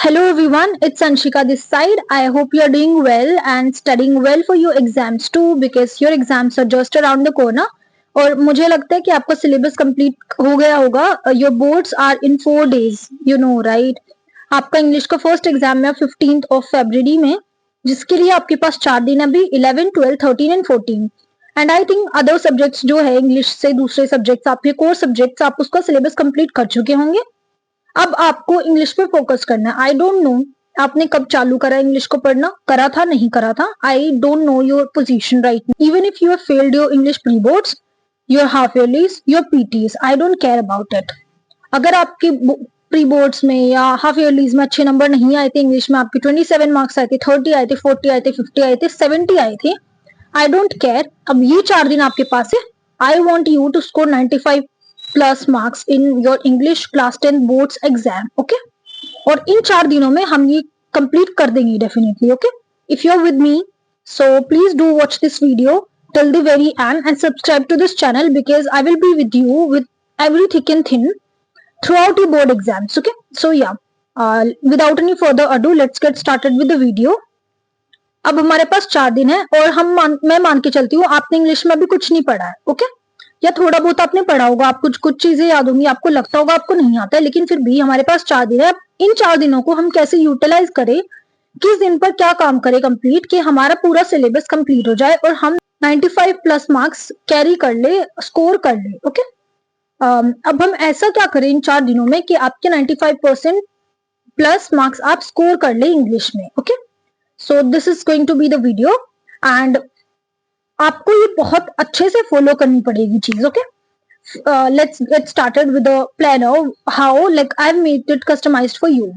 Hello everyone, it's Anshika this side. I hope you're doing well and studying well for your exams too because your exams are just around the corner. और मुझे लगता है कि आपका syllabus complete हो गया होगा. Your boards are in 4 days, you know, right? आपका इंग्लिश का फर्स्ट एग्जाम है 15th of February में, जिसके लिए आपके पास 4 दिन अभी 11, 12, 13 and 14. And I think other subjects जो है इंग्लिश से दूसरे सब्जेक्ट्स आपके कोर सब्जेक्ट्स आप उसका सिलेबस कंप्लीट कर चुके होंगे. अब आपको इंग्लिश पे फोकस करना है. आई डोंट नो आपने कब चालू करा इंग्लिश को पढ़ना, करा था नहीं करा था. I don't know your position right. Even if you have failed your English pre boards, your half yearlies, your PTs, I don't care about it. अगर आपके प्री बोर्ड्स में या हाफ ईयरलीज में अच्छे नंबर नहीं आए थे इंग्लिश में, आपके 27 मार्क्स आए थे, 30 आए थे, 40 आए थे, 50 आए थे, 70 आए थे, आई डोंट केयर. अब ये 4 दिन आपके पास है. I want you to score 95 plus marks in your English class 10 boards exam. Okay, और इन 4 दिनों में हम ये कंप्लीट कर देंगे definitely. Okay, if you are with me, so please do watch this video till the very end and subscribe to this channel because I will be with you with every thick and thin throughout your board exams. Okay, so yeah, without any further ado, let's get started with the video. अब हमारे पास 4 दिन है और मैं मान के चलती हूँ आपने इंग्लिश में अभी कुछ नहीं पढ़ा है. ओके, या थोड़ा बहुत आपने पढ़ा होगा, आप कुछ चीजें याद होंगी, आपको लगता होगा आपको नहीं आता है, लेकिन फिर भी हमारे पास 4 दिन है. इन 4 दिनों को हम कैसे यूटिलाइज करें, किस दिन पर क्या काम करें कंप्लीट, कि हमारा पूरा सिलेबस कंप्लीट हो जाए और हम 95 प्लस मार्क्स कैरी कर ले, स्कोर कर ले. ओके, अब हम ऐसा क्या करें इन 4 दिनों में कि आपके 95% प्लस मार्क्स आप स्कोर कर ले इंग्लिश में. Okay, so this is going to be the video and आपको ये बहुत अच्छे से फॉलो करनी पड़ेगी चीज. Okay, let's get started with the planner. How, like, I've made it customized for you.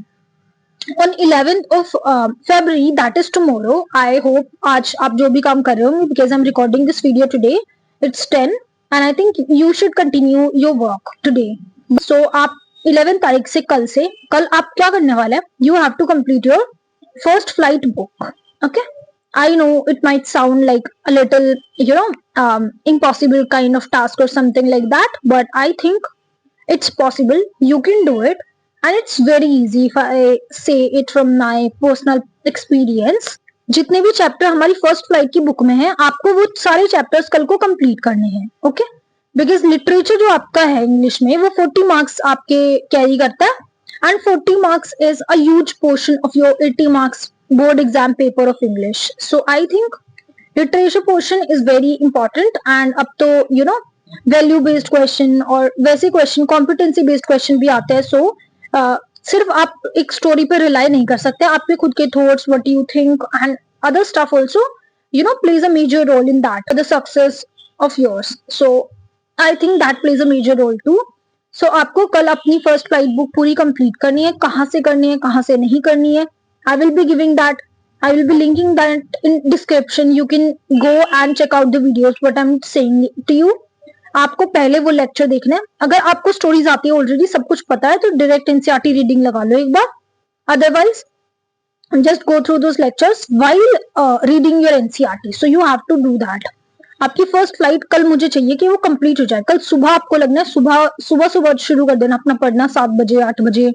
On 11th of February, that is tomorrow. I hope आज आप जो भी काम कर रहे होंगे, because I'm recording this video today. It's 10 and I think you should continue your work today. So आप 11 तारीख से कल आप क्या करने वाले हैं? You have to complete your first flight book. Okay, I know it might sound like a little, impossible kind of task or something like that, but I think it's possible. You can do it and it's very easy if I say it from my personal experience. जितने भी chapter हमारी first flight की book में है, आपको वो सारे chapters कल को कंप्लीट करने हैं. ओके, बिकॉज लिटरेचर जो आपका है इंग्लिश में वो 40 मार्क्स आपके कैरी करता है and 40 marks is a huge portion of your 80 marks board exam paper of English. So I think literature portion is very important and अब तो value based question और वैसे question competency based question भी आते हैं. So सिर्फ आप एक स्टोरी पे रिलाई नहीं कर सकते, आपके खुद के thoughts, what you think and other stuff also plays a major role in that the success of yours. So I think that plays a major role too. So आपको कल अपनी फर्स्ट फ्लाइट बुक पूरी complete करनी है. कहाँ से करनी है, कहाँ से नहीं करनी है, I will be giving that. I will be linking that in description. You can go and check out the videos what I'm saying to you. आपको पहले वो लेक्चर देखना है. अगर आपको स्टोरीज आती है ऑलरेडी, सब कुछ पता है, तो डायरेक्ट एनसीईआरटी रीडिंग लगा लो एक बार. Otherwise just go through those lectures while reading your NCERT. So you have to do that. आपकी फर्स्ट फ्लाइट कल मुझे चाहिए कि वो कंप्लीट हो जाए. कल सुबह आपको लगना है, सुबह शुरू कर देना अपना पढ़ना 7 बजे 8 बजे.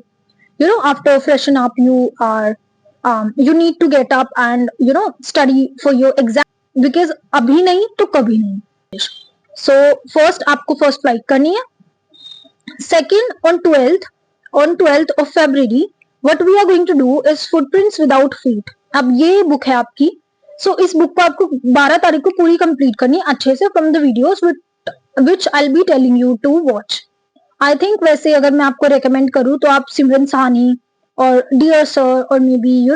After freshen up, you need to get up and study for your exam because अभी नहीं तो कभी नहीं. So first आपको first flight करनी है. Second, on 12th of February, what we are going to do is footprints without feet. अब ये बुक है आपकी. So इस बुक को आपको 12 तारीख को पूरी कंप्लीट करनी है अच्छे से from the videos which I'll be telling you to watch. I think वैसे अगर मैं आपको recommend करूँ तो आप सिमरन सहानी और डियर सर और मे बी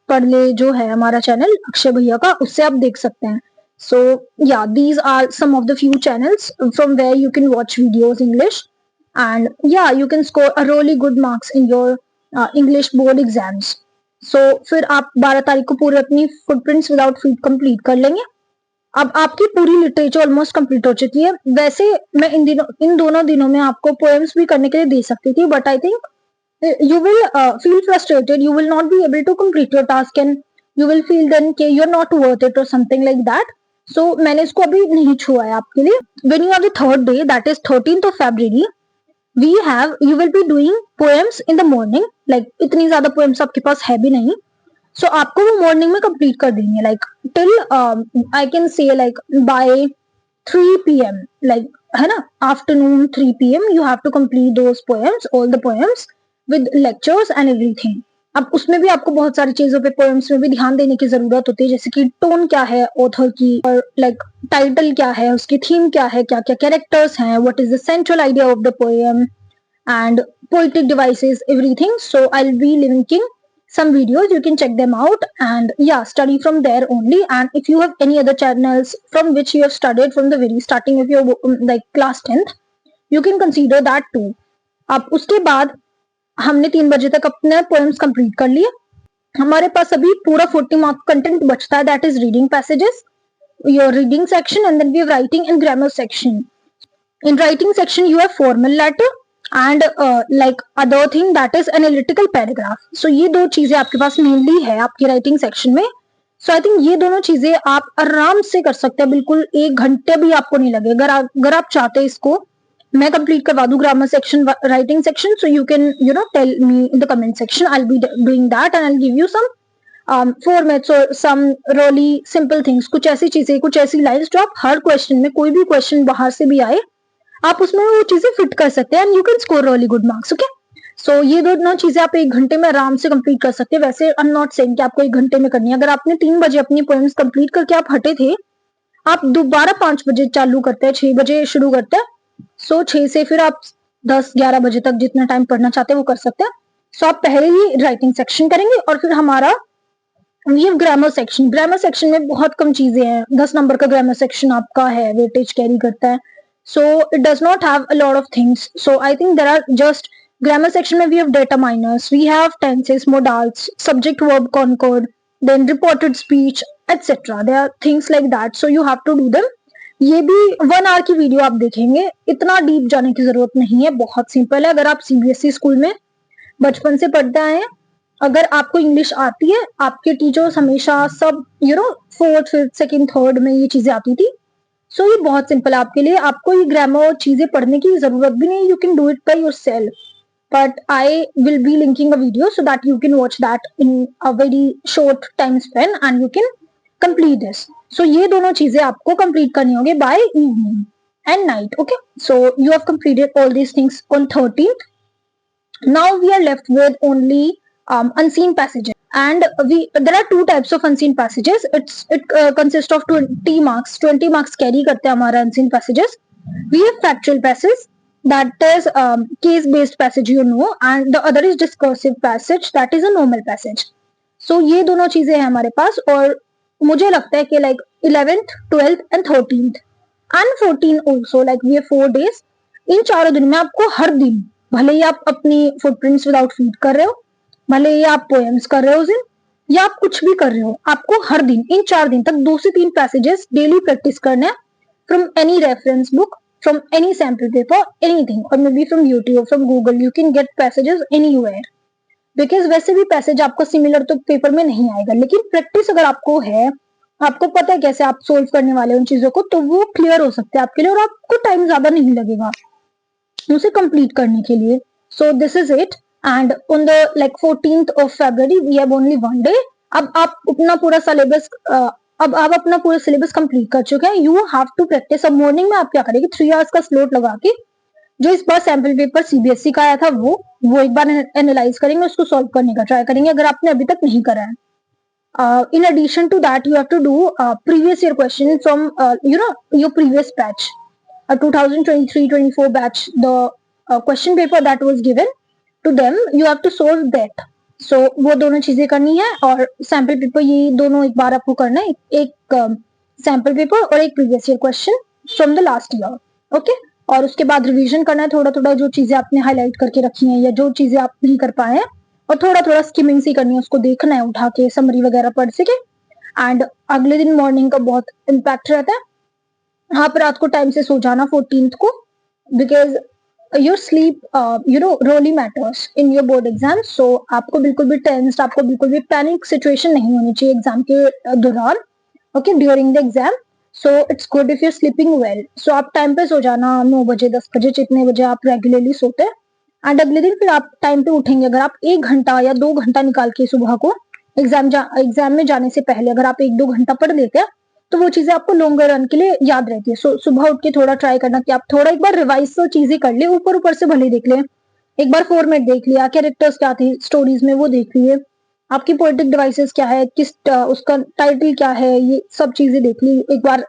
पढ़ले जो है हमारा चैनल अक्षय भैया का, उससे आप देख सकते हैं. So yeah these are some of the few channels from where you can watch videos English and yeah you can score a really good marks in your English board exams. So फिर आप 12 तारीख को पूरी अपनी footprints without feet complete कर लेंगे. अब आपकी पूरी लिटरेचर ऑलमोस्ट कंप्लीट हो चुकी है. वैसे मैं इन दोनों दिनों में आपको पोएम्स भी करने के लिए दे सकती थी, but I think you will feel frustrated, you will not be able to complete your task and you will feel then कि you're not worth it or something like that. So मैंने इसको अभी नहीं छुआ है आपके लिए. When you have the third day, that is 13th of February, you will be doing poems in the morning, like इतनी ज्यादा poems आपके पास है भी नहीं, so आपको वो morning में complete कर देंगे, like till I can say like by 3 p.m. like है ना, afternoon 3 p.m. you have to complete those poems, all the poems with lectures and everything. अब उसमें भी आपको बहुत सारी चीजों पे पोएम्स में भी ध्यान देने की जरूरत होती है, जैसे कि टोन क्या है ऑथर की, और लाइक टाइटल क्या है, उसकी थीम क्या है, क्या क्या कैरेक्टर्स हैं, what is the central idea of the poem, and poetic devices, everything. So I'll be linking some videos, you can check them out and yeah, study from there only. And if you have any other channels from which you have studied from the very starting of your like class 10th, you can consider that too. अब उसके बाद हमने 3 बजे तक अपने poems complete कर लिए, हमारे पास अभी पूरा 40 मार्क कंटेंट बचता है, that is reading passages, your reading section, and then we have writing and grammar section. In writing section you have formal letter and like other thing that is analytical paragraph. So ये दो चीजें आपके पास mainly है आपकी writing section में. सो I think ये दोनों चीजें आप आराम से कर सकते हैं, बिल्कुल 1 घंटे भी आपको नहीं लगे. अगर आप चाहते हैं इसको मैं कंप्लीट करवा दूं grammar section, writing section, so you can tell me in the comment section. I will be doing that and I will give you some formats और सम रियली सिंपल थिंग्स, कुछ ऐसी चीजें, कुछ ऐसी लाइन्स जो आप हर क्वेश्चन में, कोई भी क्वेश्चन बाहर से भी आए आप उसमें वो चीजें फिट कर सकते हैं and you can score really good marks. Okay, so ये दोनों चीजें आप 1 घंटे में आराम से कंप्लीट कर सकते हैं. वैसे आई एम नॉट सेइंग कि आपको 1 घंटे में करनी है. अगर आपने 3 बजे अपनी पोएम्स कंप्लीट करके आप हटे थे, आप दोबारा 5 बजे चालू करते हैं, 6 बजे शुरू करते हैं, सो 6 से फिर आप 10-11 बजे तक जितना टाइम पढ़ना चाहते हैं वो कर सकते हैं. सो आप पहले ही राइटिंग सेक्शन करेंगे और फिर हमारा ये ग्रामर सेक्शन. ग्रामर सेक्शन में बहुत कम चीजें हैं, 10 नंबर का ग्रामर सेक्शन आपका है, वेटेज कैरी करता है. So it does not have a lot of things. So I think there are just grammar section में we have determiners, we have tenses, modals, subject verb concord, then reported speech, etc. There are things like that. So you have to do them. ये भी 1 hour की video आप देखेंगे, इतना deep जाने की जरूरत नहीं है, बहुत सिंपल है. अगर आप सीबीएसई स्कूल में बचपन से पढ़ते आए हैं, अगर आपको इंग्लिश आती है, आपके टीचर्स हमेशा सब 4th 5th 2nd 3rd में ये चीजें आती थी. सो ये बहुत सिंपल है आपके लिए, आपको ये ग्रामर चीजें पढ़ने की जरूरत भी नहीं, you can do it by yourself. But I will be linking a video so that you can watch that in a very short time span and you can complete this. So ये दोनों चीजें आपको complete करनी होगी by evening and night. Okay, so you have completed all these things on 13th. Now we are left with only unseen passages, and there are 2 types of unseen passages. It consists of 20 marks. 20 marks carry करते हैं हमारा unseen passages. We have factual passage, that is case based passage, and the other is discursive passage, that is a normal passage. So ये दोनों चीजें हैं हमारे पास, और मुझे लगता है कि like 11th 12th and 13th and 14 also, like we have 4 days. इन 4 दिन में आपको हर दिन, भले ही आप अपनी फुटप्रिंट्स विदाउट फीड कर रहे हो, भले ही आप पोएम्स कर रहे हो उस दिन, या आप कुछ भी कर रहे हो, आपको हर दिन इन 4 दिन तक 2 से 3 पैसेजेस डेली प्रैक्टिस करना है from any reference book, from any sample paper, anything, और may be from YouTube, from Google, you can get passages anywhere. Because वैसे भी पैसेज आपको सिमिलर तो पेपर में नहीं आएगा, लेकिन प्रैक्टिस अगर आपको है, आपको पता है कैसे आप सोल्व करने वाले उन चीजों को, तो वो क्लियर हो सकते हैं आपके लिए और आपको टाइम ज्यादा नहीं लगेगा उसे कंप्लीट करने के लिए. सो this is it. And on the like 14th of February we have only 1 day. अब आप अपना पूरा सिलेबस कंप्लीट कर चुके हैं. You have to practise. अब मॉर्निंग में आप क्या करेंगे, 3 hours का स्लॉट लगा के जो इस बार सैंपल पेपर सीबीएसई का आया था वो एक बार एनालाइज करेंगे, उसको सॉल्व करने का ट्राई करेंगे अगर आपने अभी तक नहीं करा है. in addition to that you have to do previous year question from your previous batch, 2023-24 batch. The question paper that was given to them, you have to solve that. So वो दोनों चीजें करनी है और सैम्पल पेपर ये दोनों एक बार आपको करना है, एक सैम्पल पेपर और एक previous year question from the last year. Okay, और उसके बाद रिवीजन करना है थोड़ा थोड़ा, जो चीजें आपने हाईलाइट करके रखी हैं या जो चीजें आप नहीं कर पाए हैं, और थोड़ा थोड़ा स्किमिंग सी करनी है, उसको देखना है उठा के, समरी वगैरह पढ़ सके. एंड अगले दिन मॉर्निंग का बहुत इम्पैक्ट रहता है. आप रात को टाइम से सो जाना 14th को, because your sleep really matters in your board exam. So आपको बिल्कुल भी टेंस्ड, आपको बिल्कुल भी पैनिक सिचुएशन नहीं होनी चाहिए एग्जाम के दौरान, okay, during the exam. So it's good if you sleeping well. So आप टाइम पे सो जाना, 9 बजे 10 बजे जितने बजे आप रेगुलरली सोते हैं, एंड अगले दिन फिर आप टाइम पे उठेंगे। अगर आप 1 घंटा या 2 घंटा निकाल के सुबह को एग्जाम में जाने से पहले अगर आप 1-2 घंटा पढ़ लेते हैं तो वो चीजें आपको लॉन्गर रन के लिए याद रहती है। सो सुबह उठ के थोड़ा ट्राई करना कि आप थोड़ा एक बार रिवाइज तो चीजें कर ले, ऊपर ऊपर से भले देख लें, एक बार फॉर्मेट देख लिया, कैरेक्टर्स क्या थे स्टोरीज में वो देख लिए, आपकी पोएटिक डिवाइसेस क्या है, किस उसका टाइटल क्या है, ये सब चीजें देख ली एक बार,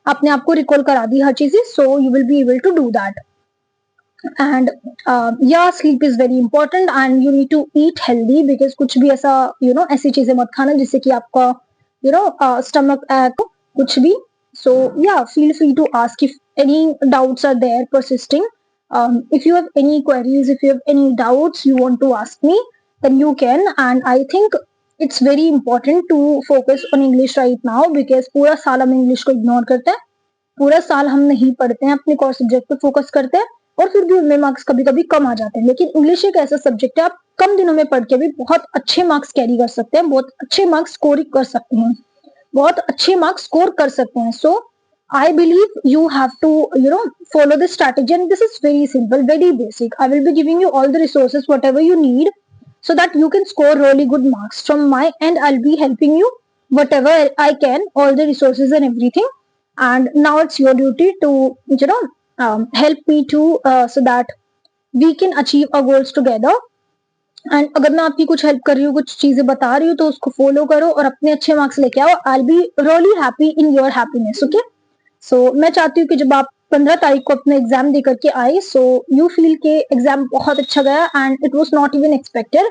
अपने आप को रिकॉल करा दी हर चीजें। So you will be able to do that. And yeah sleep is very important and you need to eat healthy, because कुछ भी ऐसा ऐसी चीजें मत खाना जिससे कि आपका स्टमक कुछ भी। सो या feel free to ask if any doubts are there persisting. If you have any queries, if you have any doubts you want to ask me, then you can. And I think it's very important to focus on English right now, because पूरा साल हम English को ignore करते हैं, पूरा साल हम नहीं पढ़ते हैं, अपने कोर सब्जेक्ट पे फोकस करते हैं, और फिर भी उनमें मार्क्स कभी कभी कम आ जाते हैं। लेकिन इंग्लिश एक ऐसा सब्जेक्ट है, आप कम दिनों में पढ़ के भी बहुत अच्छे मार्क्स कैरी कर सकते हैं, बहुत अच्छे मार्क्स स्कोर कर सकते हैं, बहुत अच्छे मार्क्स स्कोर कर सकते हैं। सो I believe you have to, follow this strategy, and this is very simple, very basic. I will be giving you all the resources, whatever you need, so that you can score really good marks. From my end, I'll be helping you whatever I can, all the resources and everything. And now it's your duty to, help me to, so that we can achieve our goals together. And अगर मैं आपकी कुछ help कर रही हूँ, कुछ चीजें बता रही हूँ, तो उसको फॉलो करो और अपने अच्छे मार्क्स लेके आओ। I will be really happy in your happiness. Okay, so मैं चाहती हूँ कि जब आप 15 तारीख को अपना एग्जाम दे करके आए, सो यू फील के एग्जाम बहुत अच्छा गया and it was not even expected,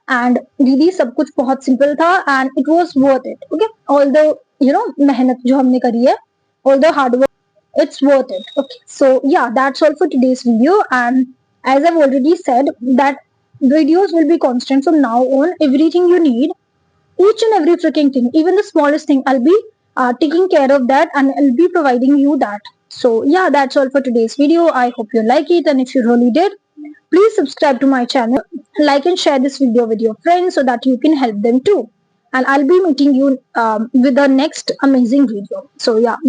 and दीदी सब कुछ बहुत सिंपल था and it was worth it. Okay, all the मेहनत जो हमने करी है, all the hard work, it's worth it. Okay, so yeah, that's all for today's video. And as I've already said, that videos will be constant from now on. Everything you need, each and every freaking thing, even the smallest thing, I'll be taking care of that, and I'll be providing you that. So yeah, that's all for today's video. I hope you like it, and if you really did, please subscribe to my channel, like and share this video with your friends so that you can help them too. And I'll be meeting you with the next amazing video. So yeah.